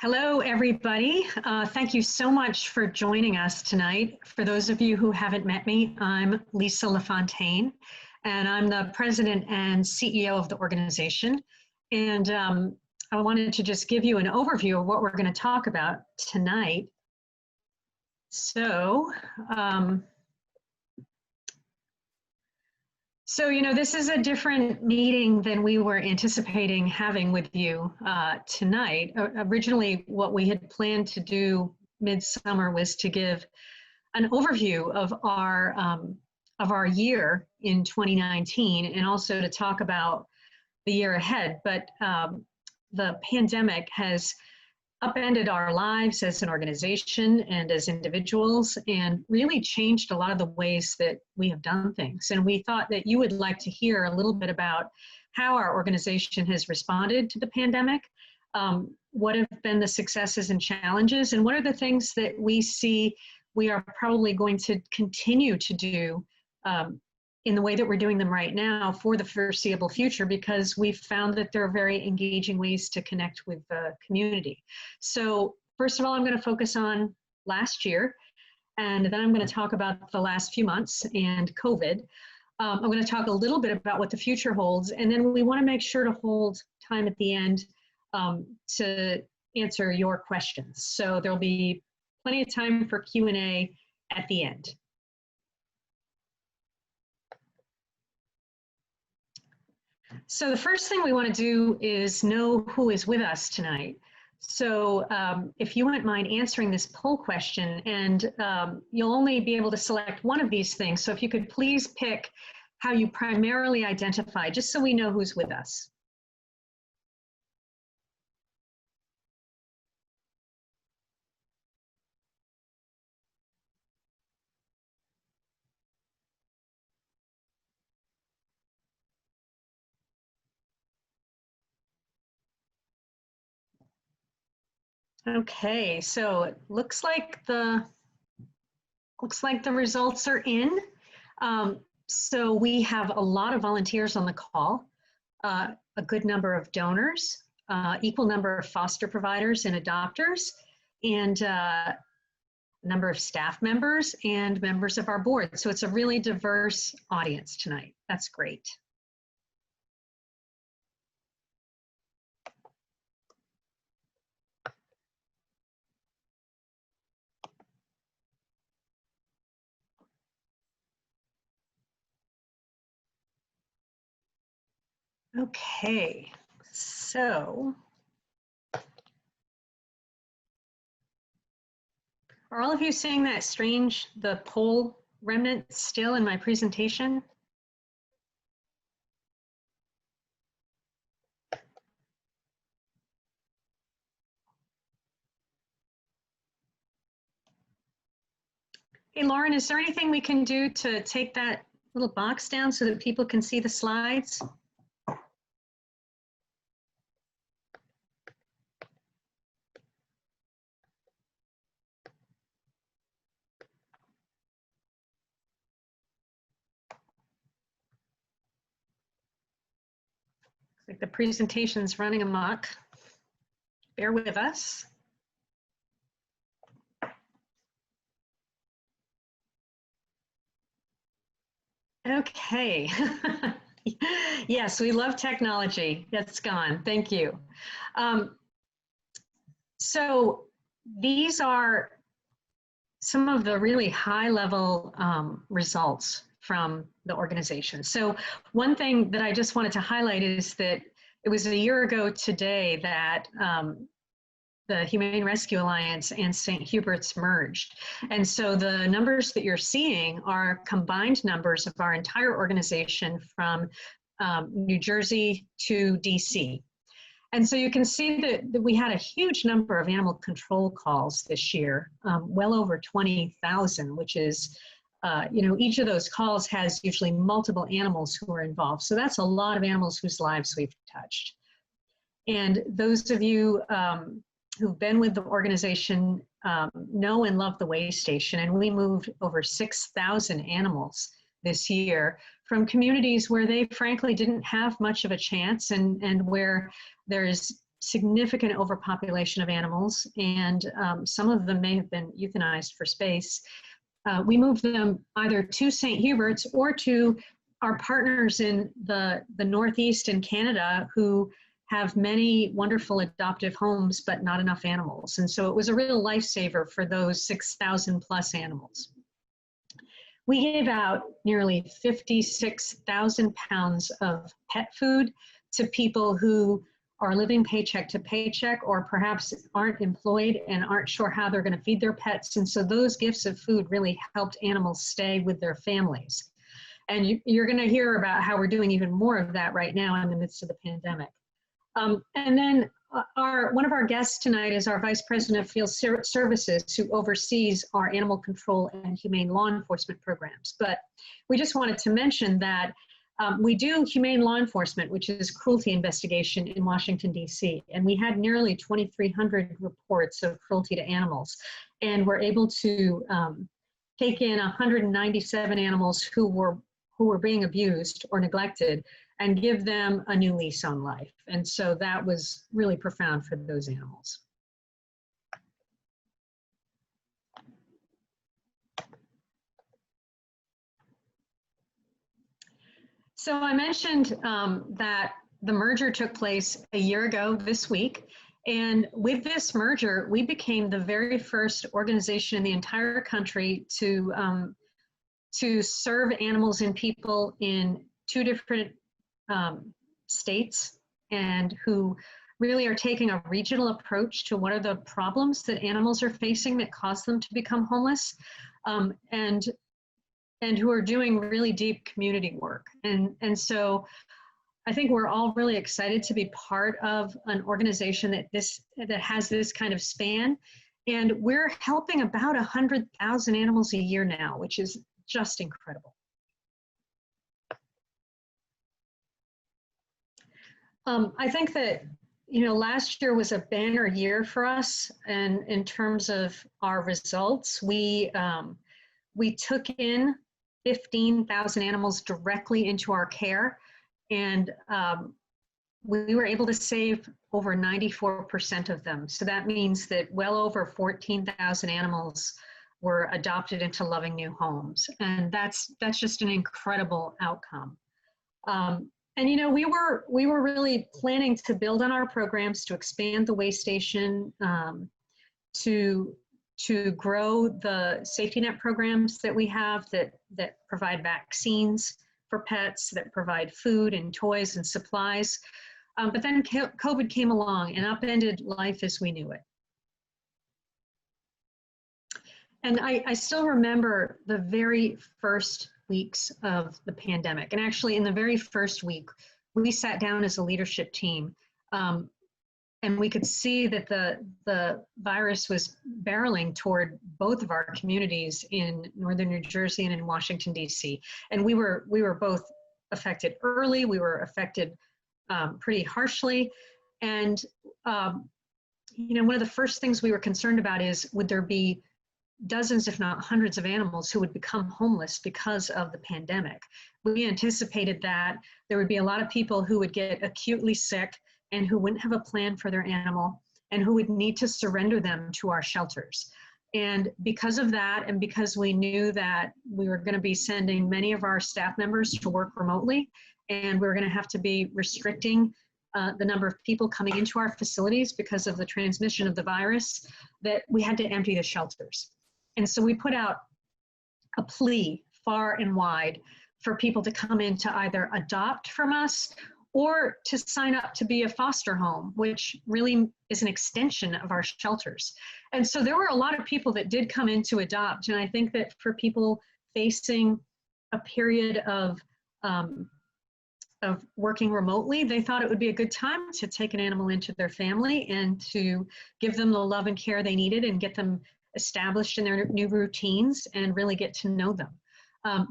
Hello, everybody. Thank you so much for joining us tonight. For those of you who haven't met me, I'm Lisa LaFontaine, and I'm the president and CEO of the organization. And I wanted to just give you an overview of what we're going to talk about tonight. So, you know, this is a different meeting than we were anticipating having with you tonight. Originally, what we had planned to do midsummer was to give an overview of our year in 2019 and also to talk about the year ahead. But the pandemic has upended our lives as an organization and as individuals and really changed a lot of the ways that we have done things. And we thought that you would like to hear a little bit about how our organization has responded to the pandemic, what have been the successes and challenges, and what are the things that we see we are probably going to continue to do in the way that we're doing them right now for the foreseeable future, because we've found that there are very engaging ways to connect with the community. So first of all, I'm going to focus on last year, and then I'm going to talk about the last few months and COVID. I'm going to talk a little bit about what the future holds, and then we want to make sure to hold time at the end to answer your questions. So there'll be plenty of time for Q&A at the end. So the first thing we want to do is know who is with us tonight. So if you wouldn't mind answering this poll question, and you'll only be able to select one of these things. So if you could please pick how you primarily identify, just so we know who's with us. Okay, so it looks like the results are in. So we have a lot of volunteers on the call, a good number of donors, equal number of foster providers and adopters, and a number of staff members and members of our board. So it's a really diverse audience tonight. That's great. Okay, so are all of you seeing that strange, the poll remnant still in my presentation? Hey, Lauren, is there anything we can do to take that little box down so that people can see the slides? Like the presentation's running amok. Bear with us. Okay. Yes, we love technology. It's gone. Thank you. So these are some of the really high-level results from the organization. So one thing that I just wanted to highlight is that it was a year ago today that the Humane Rescue Alliance and St. Hubert's merged. And so the numbers that you're seeing are combined numbers of our entire organization from New Jersey to DC. And so you can see that we had a huge number of animal control calls this year, well over 20,000, which is, you know, each of those calls has usually multiple animals who are involved. So that's a lot of animals whose lives we've touched. And those of you who've been with the organization know and love the Waystation, and we moved over 6,000 animals this year from communities where they frankly didn't have much of a chance and where there's significant overpopulation of animals, and some of them may have been euthanized for space. We moved them either to St. Hubert's or to our partners in the Northeast in Canada, who have many wonderful adoptive homes, but not enough animals. And so it was a real lifesaver for those 6,000 plus animals. We gave out nearly 56,000 pounds of pet food to people who are living paycheck to paycheck, or perhaps aren't employed and aren't sure how they're going to feed their pets. And so those gifts of food really helped animals stay with their families. And you're going to hear about how we're doing even more of that right now in the midst of the pandemic. And then one of our guests tonight is our Vice President of Field Services, who oversees our animal control and humane law enforcement programs. But we just wanted to mention that we do humane law enforcement, which is cruelty investigation in Washington, D.C. And we had nearly 2,300 reports of cruelty to animals. And we're able to take in 197 animals who were being abused or neglected and give them a new lease on life. And so that was really profound for those animals. So I mentioned that the merger took place a year ago this week. And with this merger, we became the very first organization in the entire country to serve animals and people in 2 different states, and who really are taking a regional approach to what are the problems that animals are facing that cause them to become homeless, and who are doing really deep community work. And so I think we're all really excited to be part of an organization that has this kind of span. And we're helping about 100,000 animals a year now, which is just incredible. I think that, last year was a banner year for us, and in terms of our results, we took in 15,000 animals directly into our care, and we were able to save over 94% of them. So that means that well over 14,000 animals were adopted into loving new homes, and that's just an incredible outcome. And we were really planning to build on our programs, to expand the Waystation, to grow the safety net programs that we have that provide vaccines for pets, that provide food and toys and supplies. But then COVID came along and upended life as we knew it. And I still remember the very first weeks of the pandemic. And actually in the very first week, we sat down as a leadership team, and we could see that the virus was barreling toward both of our communities in northern New Jersey and in Washington, D.C. And we were both affected early. We were affected pretty harshly. And one of the first things we were concerned about is, would there be dozens, if not hundreds of animals who would become homeless because of the pandemic? We anticipated that there would be a lot of people who would get acutely sick and who wouldn't have a plan for their animal and who would need to surrender them to our shelters. And because of that, and because we knew that we were going to be sending many of our staff members to work remotely, and we were going to have to be restricting the number of people coming into our facilities because of the transmission of the virus, that we had to empty the shelters. And so we put out a plea far and wide for people to come in to either adopt from us or to sign up to be a foster home, which really is an extension of our shelters. And so there were a lot of people that did come in to adopt. And I think that for people facing a period of working remotely, they thought it would be a good time to take an animal into their family and to give them the love and care they needed and get them established in their new routines and really get to know them.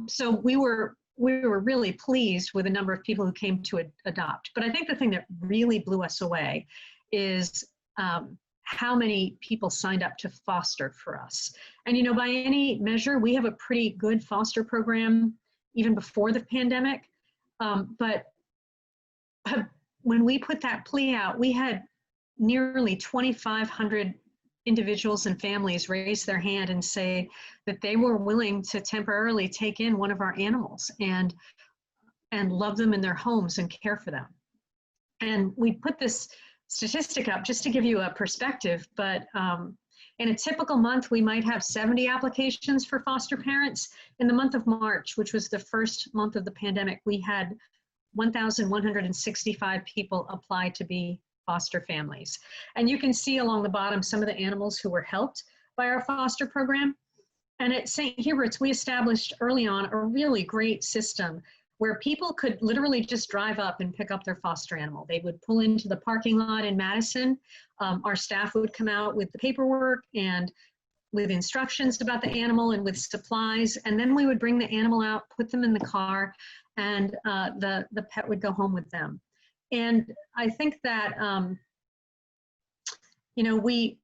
So we were really pleased with the number of people who came to adopt. But I think the thing that really blew us away is how many people signed up to foster for us. And by any measure, we have a pretty good foster program even before the pandemic. But when we put that plea out, we had nearly 2,500 individuals and families raised their hand and say that they were willing to temporarily take in one of our animals and love them in their homes and care for them. And we put this statistic up just to give you a perspective, but in a typical month, we might have 70 applications for foster parents. In the month of March, which was the first month of the pandemic, we had 1,165 people apply to be foster families. And you can see along the bottom some of the animals who were helped by our foster program. And at St. Hubert's, we established early on a really great system where people could literally just drive up and pick up their foster animal. They would pull into the parking lot in Madison. Our staff would come out with the paperwork and with instructions about the animal and with supplies. And then we would bring the animal out, put them in the car, and the pet would go home with them. And I think that, you know, we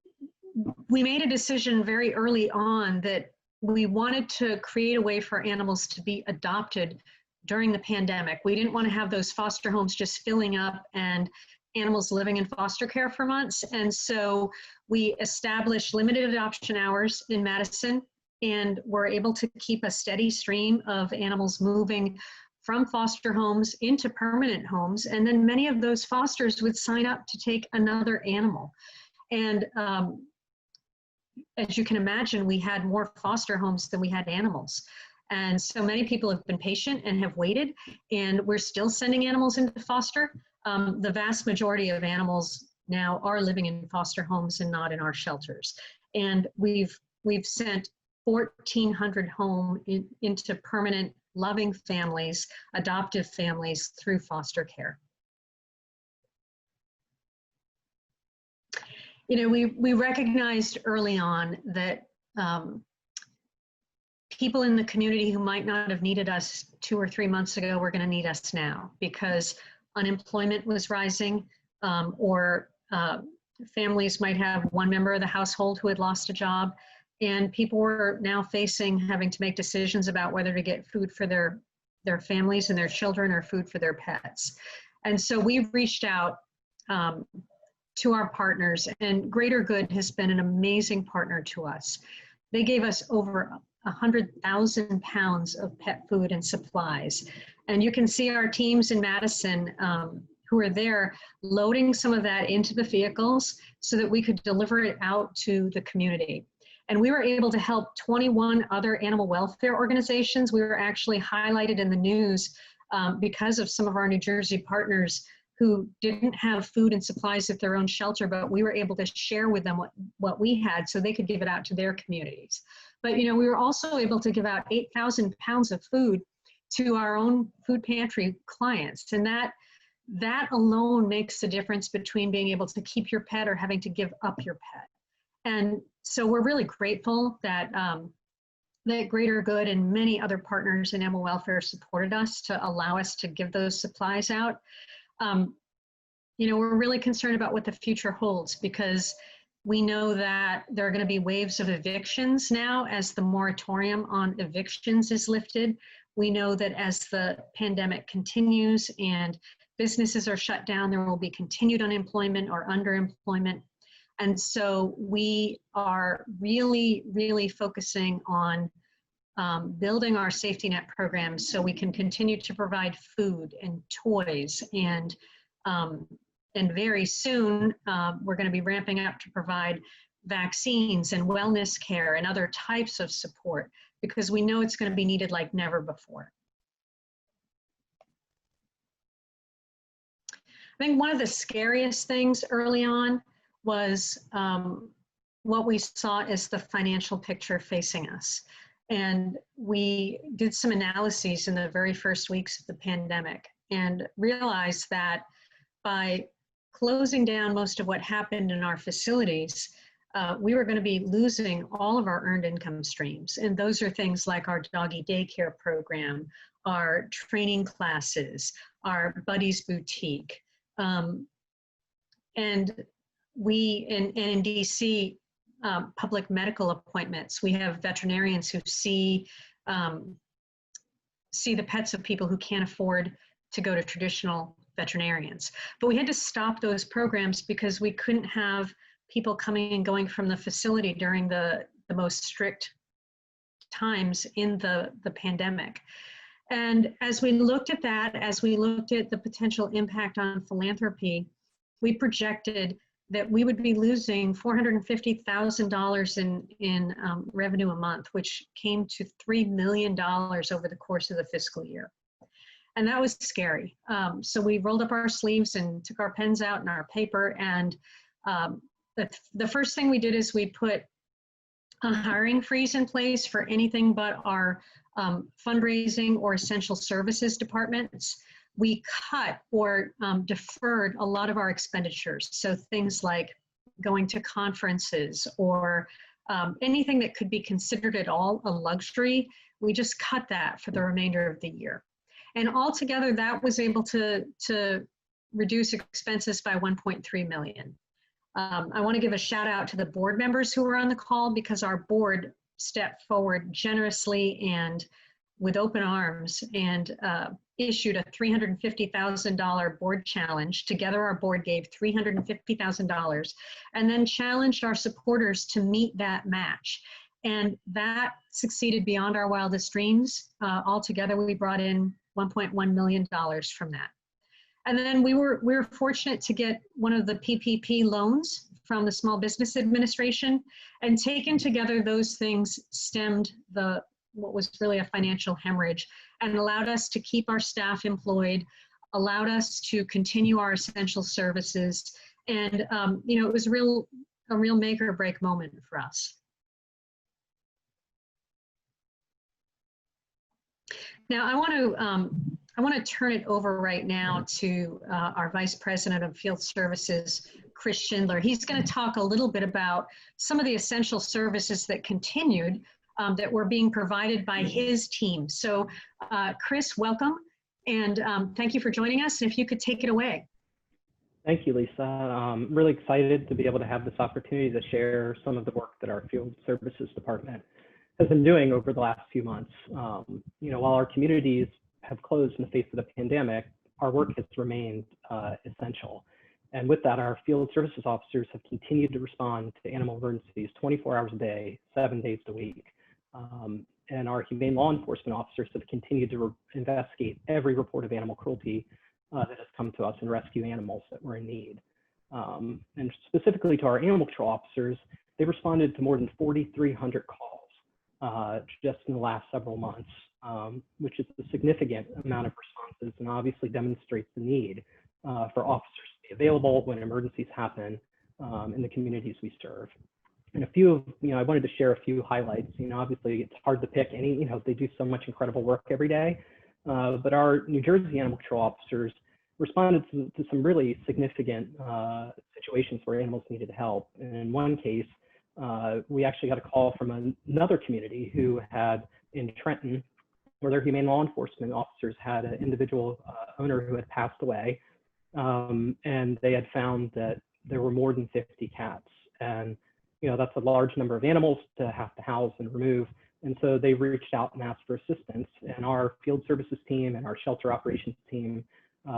made a decision very early on that we wanted to create a way for animals to be adopted during the pandemic. We didn't want to have those foster homes just filling up and animals living in foster care for months. And so we established limited adoption hours in Madison, and were able to keep a steady stream of animals moving from foster homes into permanent homes. And then many of those fosters would sign up to take another animal. And as you can imagine, we had more foster homes than we had animals. And so many people have been patient and have waited, and we're still sending animals into foster. The vast majority of animals now are living in foster homes and not in our shelters. And we've sent 1,400 into permanent loving families, adoptive families through foster care. You know, we recognized early on that people in the community who might not have needed us 2 or 3 months ago were going to need us now, because unemployment was rising, or families might have one member of the household who had lost a job, and people were now having to make decisions about whether to get food for their families and their children, or food for their pets. And so we reached out to our partners, and Greater Good has been an amazing partner to us. They gave us over 100,000 pounds of pet food and supplies. And you can see our teams in Madison who are there loading some of that into the vehicles so that we could deliver it out to the community. And we were able to help 21 other animal welfare organizations. We were actually highlighted in the news because of some of our New Jersey partners who didn't have food and supplies at their own shelter, but we were able to share with them what we had so they could give it out to their communities. But, you know, we were also able to give out 8,000 pounds of food to our own food pantry clients. And that alone makes the difference between being able to keep your pet or having to give up your pet. And so we're really grateful that that Greater Good and many other partners in animal welfare supported us to allow us to give those supplies out. You know, we're really concerned about what the future holds, because we know that there are going to be waves of evictions now as the moratorium on evictions is lifted. We know that as the pandemic continues and businesses are shut down, there will be continued unemployment or underemployment. And so we are really, really focusing on building our safety net programs so we can continue to provide food and toys, and very soon we're going to be ramping up to provide vaccines and wellness care and other types of support, because we know it's going to be needed like never before. I think one of the scariest things early on was what we saw as the financial picture facing us. And we did some analyses in the very first weeks of the pandemic and realized that by closing down most of what happened in our facilities, we were going to be losing all of our earned income streams. And those are things like our doggy daycare program, our training classes, our Buddies Boutique. And we, in DC, public medical appointments, we have veterinarians who see the pets of people who can't afford to go to traditional veterinarians. But we had to stop those programs because we couldn't have people coming and going from the facility during the most strict times in the pandemic. And as we looked at that, as we looked at the potential impact on philanthropy, we projected that we would be losing $450,000 in revenue a month, which came to $3 million over the course of the fiscal year. And that was scary. So we rolled up our sleeves and took our pens out and our paper. And the first thing we did is we put a hiring freeze in place for anything but our fundraising or essential services departments. We cut or deferred a lot of our expenditures. So things like going to conferences or anything that could be considered at all a luxury, we just cut that for the remainder of the year. And altogether, that was able to reduce expenses by $1.3 million. I want to give a shout out to the board members who were on the call, because our board stepped forward generously and with open arms and issued a $350,000 board challenge. Together, our board gave $350,000 and then challenged our supporters to meet that match. And that succeeded beyond our wildest dreams. Altogether, we brought in $1.1 million from that. And then we were fortunate to get one of the PPP loans from the Small Business Administration, and taken together those things stemmed what was really a financial hemorrhage and allowed us to keep our staff employed, allowed us to continue our essential services. And it was a real make or break moment for us. Now I want to turn it over right now to our Vice President of Field Services, Chris Schindler. He's going to talk a little bit about some of the essential services that continued that were being provided by his team. So Chris, welcome, and thank you for joining us. And if you could take it away. Thank you, Lisa. I'm really excited to be able to have this opportunity to share some of the work that our Field Services Department has been doing over the last few months. While our communities have closed in the face of the pandemic, our work has remained essential. And with that, our field services officers have continued to respond to animal emergencies 24 hours a day, 7 days a week. And our humane law enforcement officers have continued to investigate every report of animal cruelty that has come to us and rescue animals that were in need. And specifically to our animal control officers, they responded to more than 4,300 calls just in the last several months, which is a significant amount of responses, and obviously demonstrates the need for officers to be available when emergencies happen in the communities we serve. And I wanted to share a few highlights. Obviously it's hard to pick any, they do so much incredible work every day, but our New Jersey animal control officers responded to some really significant situations where animals needed help. And in one case, we actually got a call from another community who had, in Trenton, where their humane law enforcement officers had an individual owner who had passed away, and they had found that there were more than 50 cats. And that's a large number of animals to have to house and remove. And so they reached out and asked for assistance. And our field services team and our shelter operations team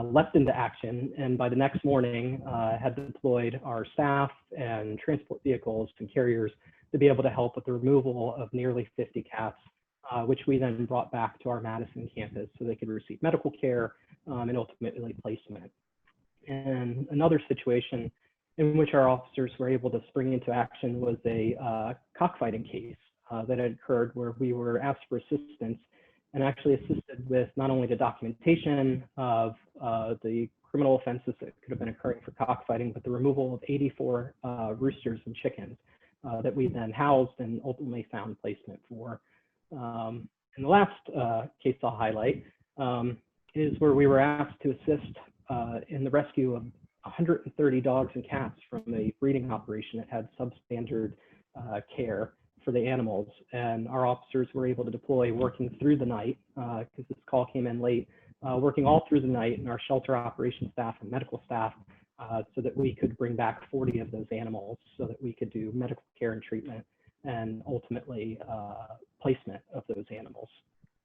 leapt into action. And by the next morning, had deployed our staff and transport vehicles and carriers to be able to help with the removal of nearly 50 cats, which we then brought back to our Madison campus so they could receive medical care and ultimately placement. And another situation in which our officers were able to spring into action was a cockfighting case that had occurred, where we were asked for assistance and actually assisted with not only the documentation of the criminal offenses that could have been occurring for cockfighting, but the removal of 84 roosters and chickens that we then housed and ultimately found placement for. And the last case I'll highlight is where we were asked to assist in the rescue of 130 dogs and cats from a breeding operation that had substandard care for the animals. And our officers were able to deploy working through the night, because this call came in late, working all through the night, and our shelter operations staff and medical staff, so that we could bring back 40 of those animals so that we could do medical care and treatment and ultimately placement of those animals.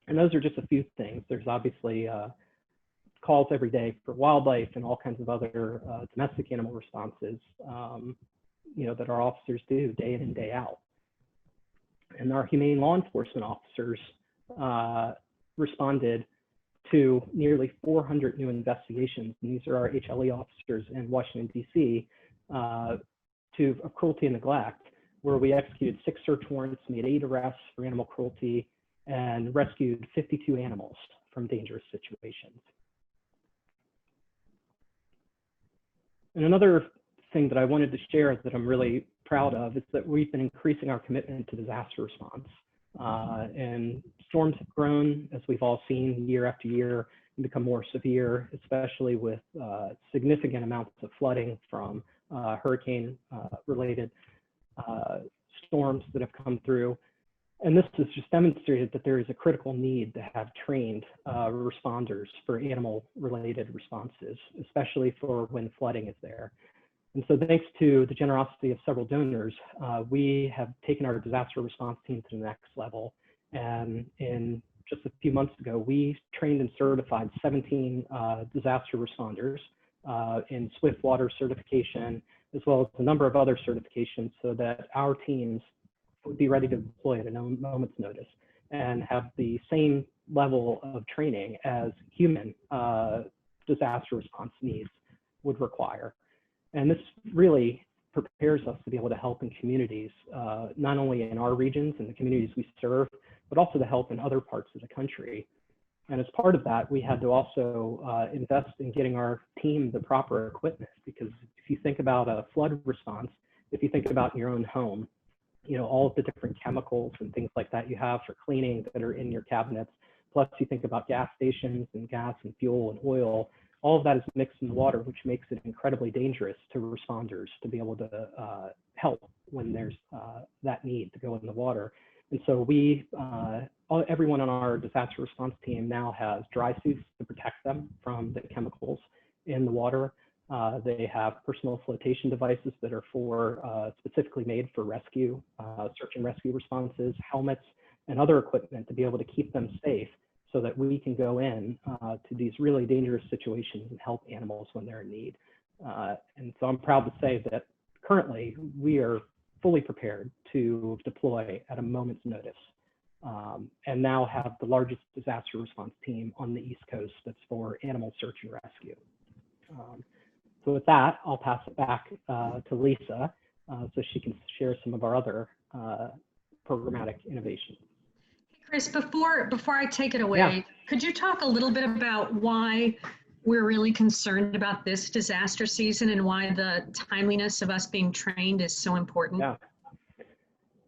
And those are just a few things. There's obviously calls every day for wildlife and all kinds of other domestic animal responses, that our officers do day in and day out. And our humane law enforcement officers responded to nearly 400 new investigations, and these are our HLE officers in Washington, D.C., of cruelty and neglect, where we executed 6 search warrants, made 8 arrests for animal cruelty, and rescued 52 animals from dangerous situations. And another thing that I wanted to share that I'm really proud of is that we've been increasing our commitment to disaster response. And storms have grown, as we've all seen, year after year, and become more severe, especially with significant amounts of flooding from hurricane-related storms that have come through. And this has just demonstrated that there is a critical need to have trained responders for animal-related responses, especially for when flooding is there. And so thanks to the generosity of several donors, we have taken our disaster response team to the next level. And in just a few months ago, we trained and certified 17 disaster responders in swift water certification, as well as a number of other certifications, so that our teams would be ready to deploy at a moment's notice and have the same level of training as human disaster response needs would require. And this really prepares us to be able to help in communities, not only in our regions and the communities we serve, but also to help in other parts of the country. And as part of that, we had to also invest in getting our team the proper equipment, because if you think about a flood response, if you think about your own home, all of the different chemicals and things like that you have for cleaning that are in your cabinets, plus you think about gas stations and gas and fuel and oil, all of that is mixed in the water, which makes it incredibly dangerous to responders to be able to help when there's that need to go in the water. And so everyone on our disaster response team now has dry suits to protect them from the chemicals in the water. They have personal flotation devices that are specifically made for rescue, search and rescue responses, helmets, and other equipment to be able to keep them safe so that we can go in to these really dangerous situations and help animals when they're in need. And so I'm proud to say that currently we are fully prepared to deploy at a moment's notice, and now have the largest disaster response team on the East Coast that's for animal search and rescue. So with that, I'll pass it back to Lisa so she can share some of our other programmatic innovations. Chris, before I take it away, could you talk a little bit about why we're really concerned about this disaster season and why the timeliness of us being trained is so important?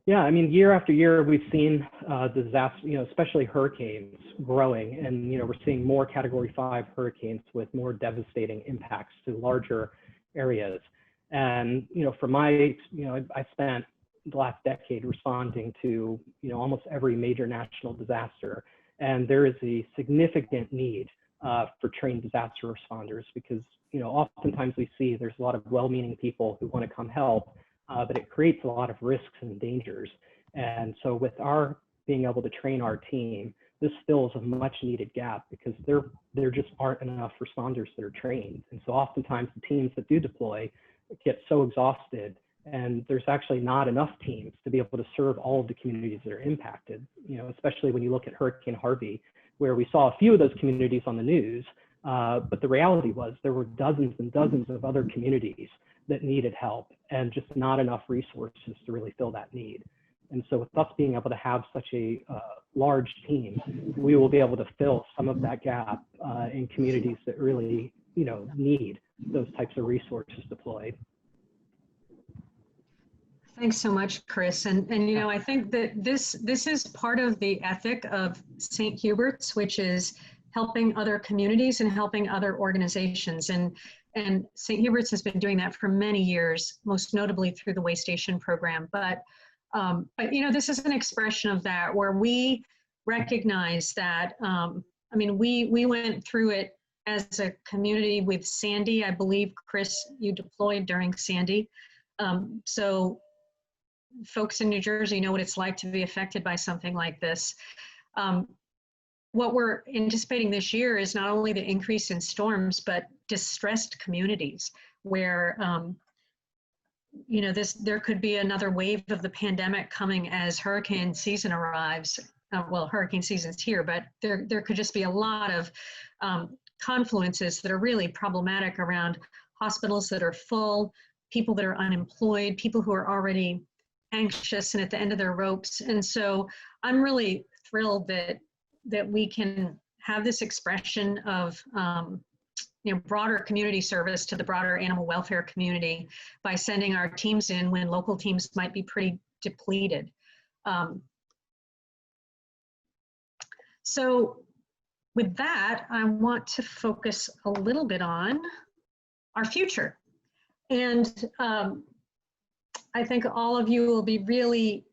Yeah, I mean, year after year, we've seen disaster, especially hurricanes growing, and we're seeing more Category 5 hurricanes with more devastating impacts to larger areas. And from my, I spent the last decade responding to almost every major national disaster, and there is a significant need for trained disaster responders, because oftentimes we see there's a lot of well-meaning people who want to come help, but it creates a lot of risks and dangers. And so with our being able to train our team, this fills a much needed gap, because there just aren't enough responders that are trained. And so oftentimes the teams that do deploy get so exhausted, and there's actually not enough teams to be able to serve all of the communities that are impacted, especially when you look at Hurricane Harvey, where we saw a few of those communities on the news, but the reality was there were dozens and dozens of other communities that needed help, and just not enough resources to really fill that need. And so with us being able to have such a large team, we will be able to fill some of that gap in communities that really, need those types of resources deployed. Thanks so much, Chris. And I think that this is part of the ethic of St. Hubert's, which is helping other communities and helping other organizations. And St. Hubert's has been doing that for many years, most notably through the Waystation program. But this is an expression of that, where we recognize that, we went through it as a community with Sandy. I believe, Chris, you deployed during Sandy. So folks in New Jersey know what it's like to be affected by something like this. what we're anticipating this year is not only the increase in storms, but distressed communities where, there could be another wave of the pandemic coming as hurricane season arrives. Well, hurricane season's here, but there could just be a lot of confluences that are really problematic around hospitals that are full, people that are unemployed, people who are already anxious and at the end of their ropes. And so I'm really thrilled that we can have this expression of broader community service to the broader animal welfare community by sending our teams in when local teams might be pretty depleted. So with that, I want to focus a little bit on our future. And I think all of you will be really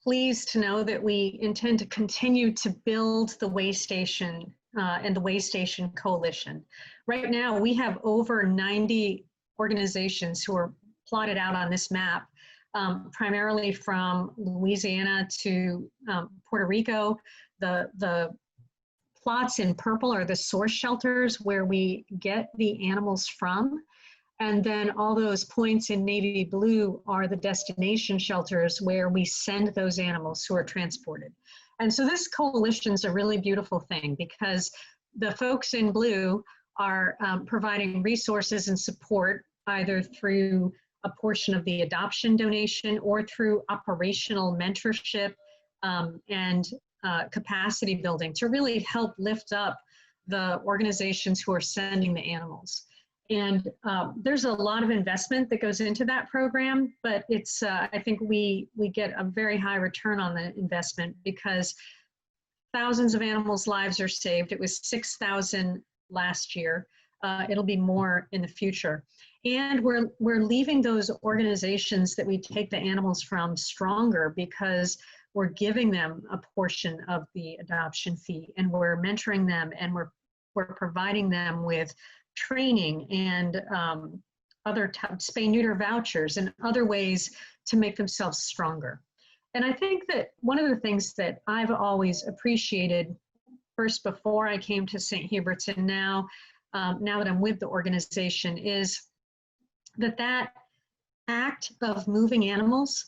pleased to know that we intend to continue to build the Waystation and the Waystation Coalition. Right now, we have over 90 organizations who are plotted out on this map, primarily from Louisiana to Puerto Rico. The plots in purple are the source shelters where we get the animals from. And then all those points in navy blue are the destination shelters where we send those animals who are transported. And so this coalition is a really beautiful thing because the folks in blue are providing resources and support either through a portion of the adoption donation or through operational mentorship and capacity building to really help lift up the organizations who are sending the animals. And there's a lot of investment that goes into that program, but it's I think we get a very high return on the investment because thousands of animals' lives are saved. It was 6,000 last year. It'll be more in the future. And we're leaving those organizations that we take the animals from stronger because we're giving them a portion of the adoption fee and we're mentoring them and we're providing them with training and other spay-neuter vouchers and other ways to make themselves stronger. And I think that one of the things that I've always appreciated, first before I came to St. Hubert's and now that I'm with the organization, is that act of moving animals,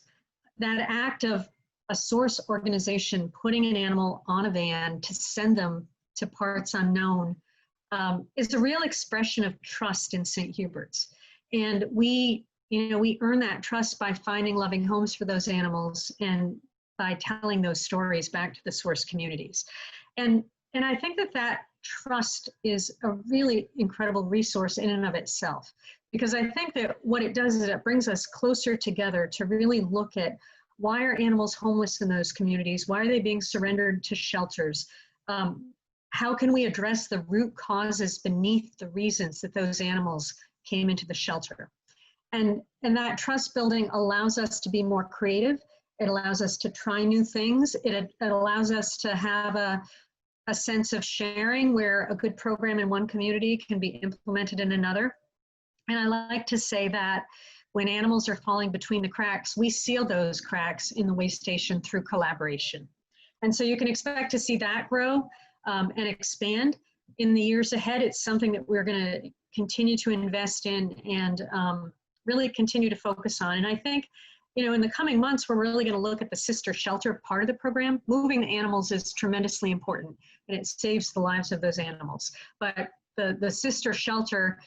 that act of a source organization putting an animal on a van to send them to parts unknown, is a real expression of trust in St. Hubert's. And we earn that trust by finding loving homes for those animals and by telling those stories back to the source communities. And I think that trust is a really incredible resource in and of itself, because I think that what it does is it brings us closer together to really look at why are animals homeless in those communities? Why are they being surrendered to shelters? How can we address the root causes beneath the reasons that those animals came into the shelter? And that trust building allows us to be more creative. It allows us to try new things. It allows us to have a sense of sharing where a good program in one community can be implemented in another. And I like to say that when animals are falling between the cracks, we seal those cracks in the Waystation through collaboration. And so you can expect to see that grow and expand in the years ahead. It's something that we're going to continue to invest in and really continue to focus on. And I think, in the coming months, we're really going to look at the sister shelter part of the program. Moving the animals is tremendously important and it saves the lives of those animals. But the sister shelter,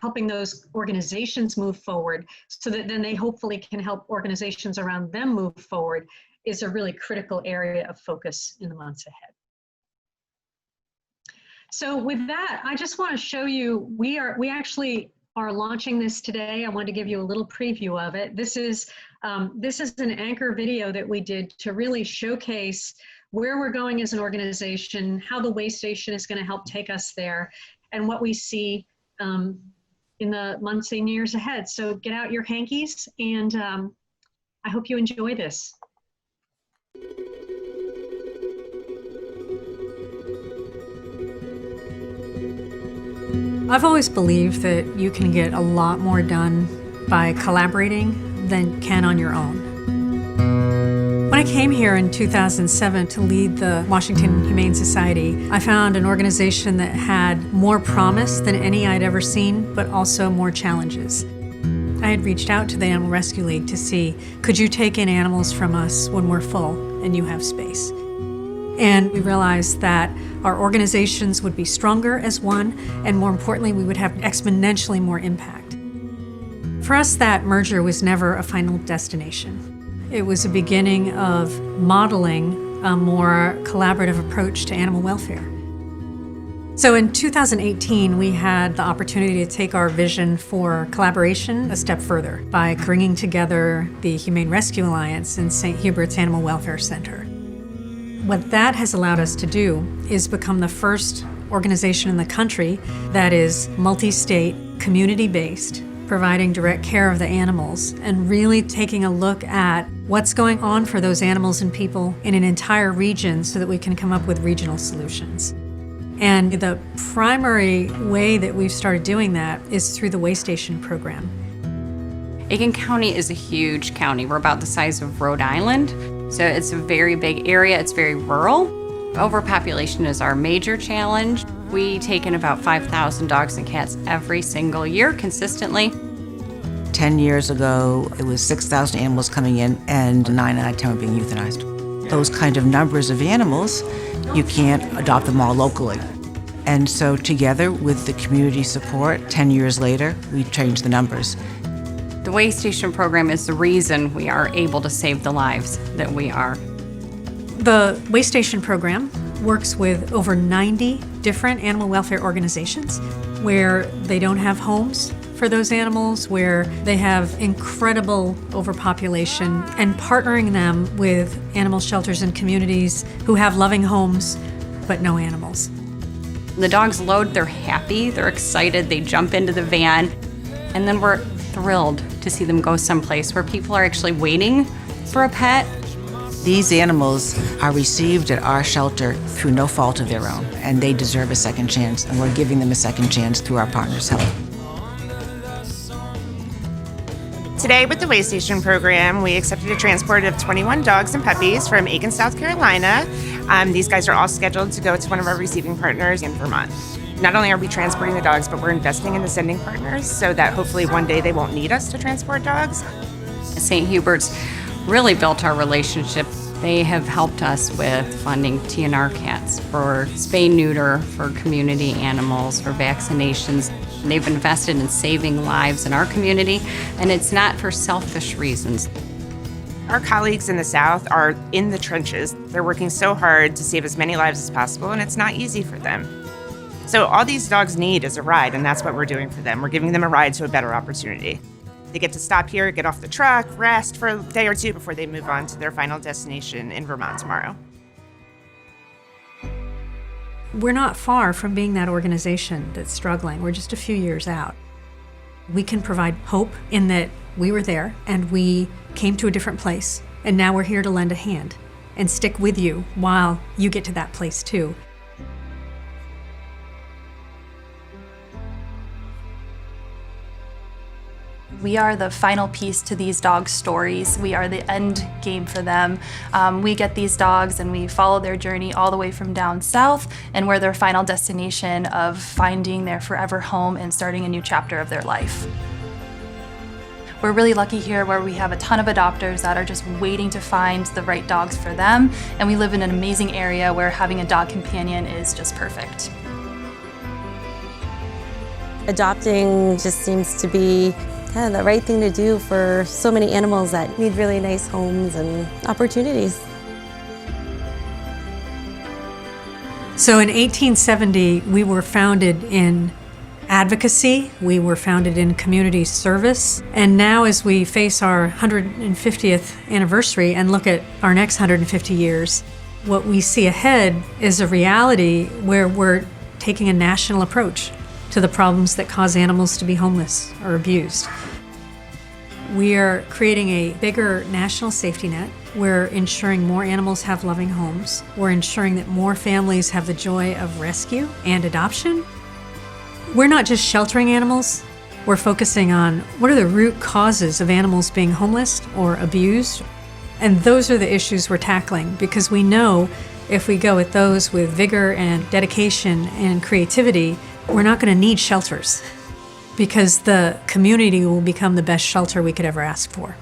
helping those organizations move forward so that then they hopefully can help organizations around them move forward, is a really critical area of focus in the months ahead. So with that, I just want to show you, we actually are launching this today. I want to give you a little preview of it. This is an anchor video that we did to really showcase where we're going as an organization, how the Waystation is going to help take us there, and what we see in the months and years ahead. So get out your hankies, and I hope you enjoy this. I've always believed that you can get a lot more done by collaborating than you can on your own. When When I came here in 2007 to lead the Washington Humane Society, I found an organization that had more promise than any I'd ever seen, but also more challenges. I had reached out to the Animal Rescue League to see, could you take in animals from us when we're full and you have space? And we realized that our organizations would be stronger as one, and more importantly, we would have exponentially more impact. For us, that merger was never a final destination. It was a beginning of modeling a more collaborative approach to animal welfare. So in 2018, we had the opportunity to take our vision for collaboration a step further by bringing together the Humane Rescue Alliance and St. Hubert's Animal Welfare Center. What that has allowed us to do is become the first organization in the country that is multi-state, community-based, providing direct care of the animals and really taking a look at what's going on for those animals and people in an entire region so that we can come up with regional solutions. And the primary way that we've started doing that is through the Waystation program. Aiken County is a huge county. We're about the size of Rhode Island, so it's a very big area. It's very rural. Overpopulation is our major challenge. We take in about 5,000 dogs and cats every single year consistently. 10 years ago, it was 6,000 animals coming in and 9 out of 10 were being euthanized. Those kind of numbers of animals, you can't adopt them all locally. And so together with the community support, 10 years later, we changed the numbers. The Waystation program is the reason we are able to save the lives that we are. The Waystation program works with over 90 different animal welfare organizations where they don't have homes for those animals, where they have incredible overpopulation, and partnering them with animal shelters and communities who have loving homes but no animals. The dogs load, they're happy, they're excited, they jump into the van, and then we're thrilled to see them go someplace where people are actually waiting for a pet. These animals are received at our shelter through no fault of their own, and they deserve a second chance, and we're giving them a second chance through our partners' help. Today with the Waystation program, we accepted a transport of 21 dogs and puppies from Aiken, South Carolina. These guys are all scheduled to go to one of our receiving partners in Vermont. Not only are we transporting the dogs, but we're investing in the sending partners so that hopefully one day they won't need us to transport dogs. St. Hubert's really built our relationship. They have helped us with funding TNR cats for spay neuter, for community animals, for vaccinations. They've invested in saving lives in our community, and it's not for selfish reasons. Our colleagues in the South are in the trenches. They're working so hard to save as many lives as possible, and it's not easy for them. So all these dogs need is a ride, and that's what we're doing for them. We're giving them a ride to a better opportunity. They get to stop here, get off the truck, rest for a day or two before they move on to their final destination in Vermont tomorrow. We're not far from being that organization that's struggling. We're just a few years out. We can provide hope in that we were there and we came to a different place, and now we're here to lend a hand and stick with you while you get to that place too. We are the final piece to these dogs' stories. We are the end game for them. We get these dogs and we follow their journey all the way from down south, and we're their final destination of finding their forever home and starting a new chapter of their life. We're really lucky here where we have a ton of adopters that are just waiting to find the right dogs for them, and we live in an amazing area where having a dog companion is just perfect. Adopting just seems to be kind of the right thing to do for so many animals that need really nice homes and opportunities. So in 1870, we were founded in advocacy, we were founded in community service, and now as we face our 150th anniversary and look at our next 150 years, what we see ahead is a reality where we're taking a national approach to the problems that cause animals to be homeless or abused. We are creating a bigger national safety net. We're ensuring more animals have loving homes. We're ensuring that more families have the joy of rescue and adoption. We're not just sheltering animals. We're focusing on what are the root causes of animals being homeless or abused. And those are the issues we're tackling, because we know if we go at those with vigor and dedication and creativity, we're not going to need shelters, because the community will become the best shelter we could ever ask for.